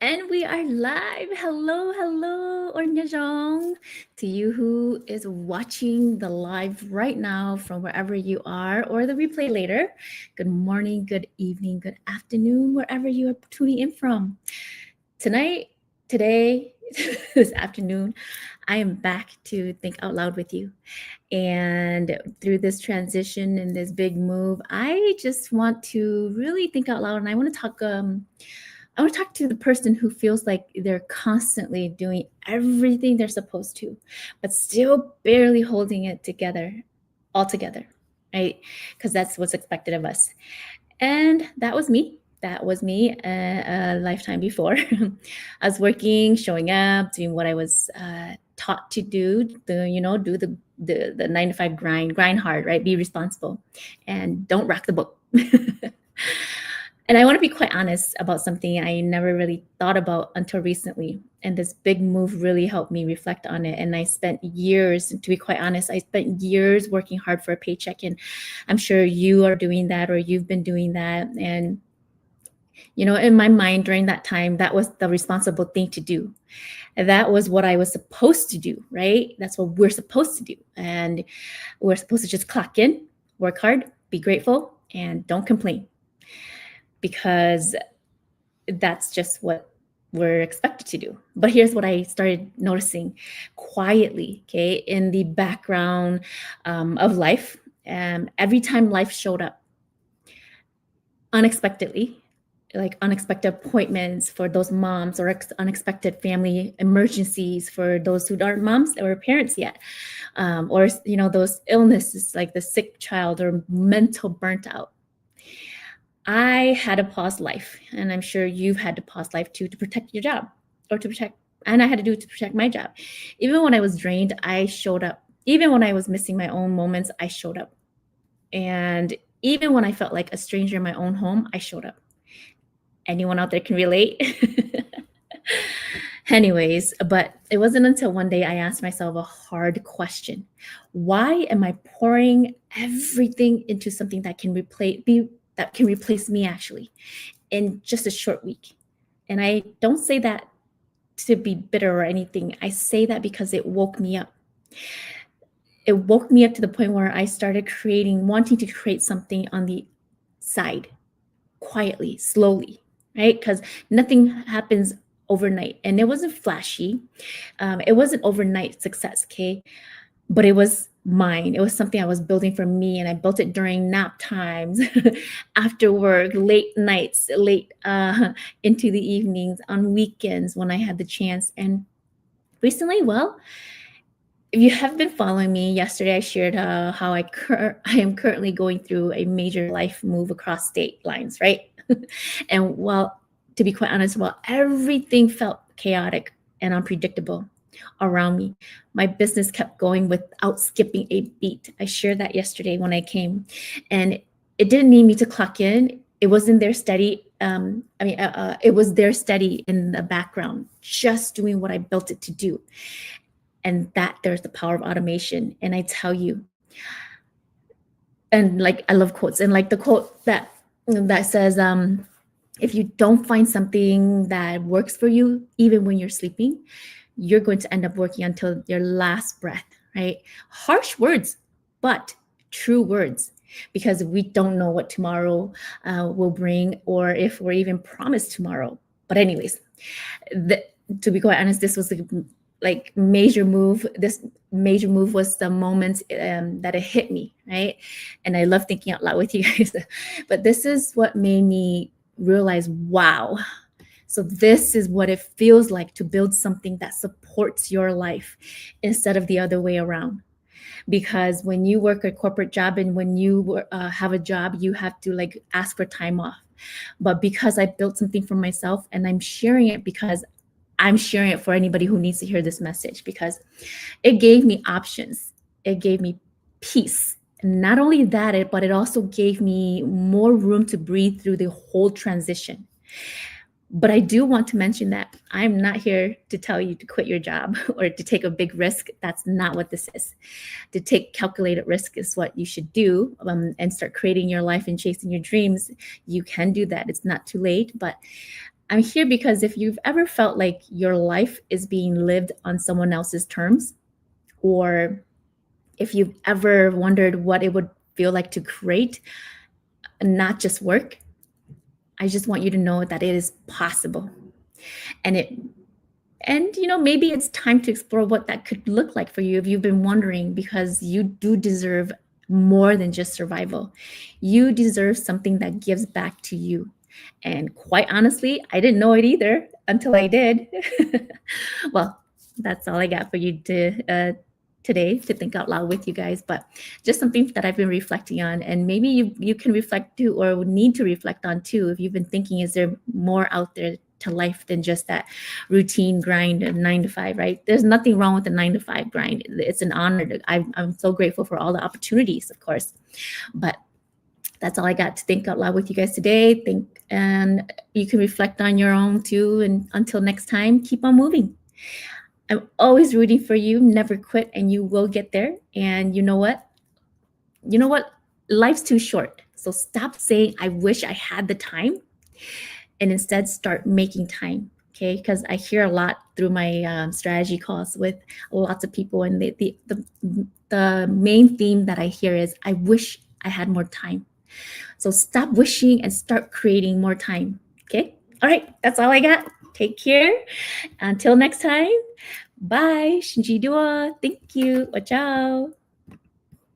And we are live. Hello, hello, Ornyajong. To you who is watching the live right now from wherever you are or the replay later. Good morning, good evening, good afternoon, wherever you are tuning in from. Tonight, today, this afternoon, I am back to think out loud with you. And through this transition and this big move, I just want to really think out loud and I want to talk to the person who feels like they're constantly doing everything they're supposed to, but still barely holding it together, all together, right? Because that's what's expected of us. And that was me. That was me a lifetime before. I was working, showing up, doing what I was taught to do. Do the 9 to 5 grind hard, right? Be responsible, and don't rock the boat. And I want to be quite honest about something I never really thought about until recently. And this big move really helped me reflect on it. And I spent years, to be quite honest, I spent years working hard for a paycheck. And I'm sure you are doing that or you've been doing that. And, in my mind during that time, that was the responsible thing to do. That was what I was supposed to do, right? That's what we're supposed to do. And we're supposed to just clock in, work hard, be grateful, and don't complain, because that's just what we're expected to do. But here's what I started noticing quietly, okay, in the background of life. Every time life showed up unexpectedly, like unexpected appointments for those moms, or unexpected family emergencies for those who aren't moms or parents yet, or those illnesses like the sick child or mental burnt out. I had to pause life, and I'm sure you've had to pause life too, to protect your job, and I had to do it to protect my job. Even when I was drained, I showed up. Even when I was missing my own moments, I showed up. And even when I felt like a stranger in my own home, I showed up. Anyone out there can relate? Anyways, but it wasn't until one day I asked myself a hard question. Why am I pouring everything into something that can replace me actually in just a short week? And I don't say that to be bitter or anything. I say that because it woke me up. It woke me up to the point where I started wanting to create something on the side, quietly, slowly, right? Because nothing happens overnight, and it wasn't flashy. It wasn't overnight success, okay? But it was mine. It was something I was building for me, and I built it during nap times, after work, late nights, late into the evenings, on weekends when I had the chance. And recently, well, if you have been following me, yesterday I shared how I am currently going through a major life move across state lines, right? And well, to be quite honest, while everything felt chaotic and unpredictable around me, my business kept going without skipping a beat. I shared that yesterday when I came, and it didn't need me to clock in. It wasn't there steady. It was there steady in the background, just doing what I built it to do. And that there's the power of automation. And I tell you, and like, I love quotes, and like the quote that says, if you don't find something that works for you, even when you're sleeping, you're going to end up working until your last breath, right? Harsh words, but true words, because we don't know what tomorrow will bring, or if we're even promised tomorrow. But anyways, to be quite honest, this was major move. This major move was the moment that it hit me, right? And I love thinking out loud with you guys. But this is what made me realize, wow, so this is what it feels like to build something that supports your life instead of the other way around. Because when you work a corporate job, and when you have a job, you have to ask for time off. But because I built something for myself, and I'm sharing it because I'm sharing it for anybody who needs to hear this message, because it gave me options. It gave me peace. And not only that, but it also gave me more room to breathe through the whole transition. But I do want to mention that I'm not here to tell you to quit your job or to take a big risk. That's not what this is. To take calculated risk is what you should do, and start creating your life and chasing your dreams. You can do that. It's not too late. But I'm here because if you've ever felt like your life is being lived on someone else's terms, or if you've ever wondered what it would feel like to create and not just work, I just want you to know that it is possible. And it and maybe it's time to explore what that could look like for you if you've been wondering, because you do deserve more than just survival. You deserve something that gives back to you. And quite honestly, I didn't know it either until I did. Well, that's all I got for you today to think out loud with you guys. But just something that I've been reflecting on, and maybe you can reflect too, or need to reflect on too, if you've been thinking, is there more out there to life than just that routine grind of 9 to 5, right? There's nothing wrong with the 9 to 5 grind. It's an honor. I'm so grateful for all the opportunities, of course. But that's all I got to think out loud with you guys today. And you can reflect on your own too. And until next time, keep on moving. I'm always rooting for you. Never quit, and you will get there. And you know what? Life's too short. So stop saying, I wish I had the time, and instead start making time. Okay, because I hear a lot through my strategy calls with lots of people, and the main theme that I hear is, I wish I had more time. So stop wishing and start creating more time. Okay, all right, that's all I got. Take care. Until next time, bye. Shinji Dua. Thank you. Ciao.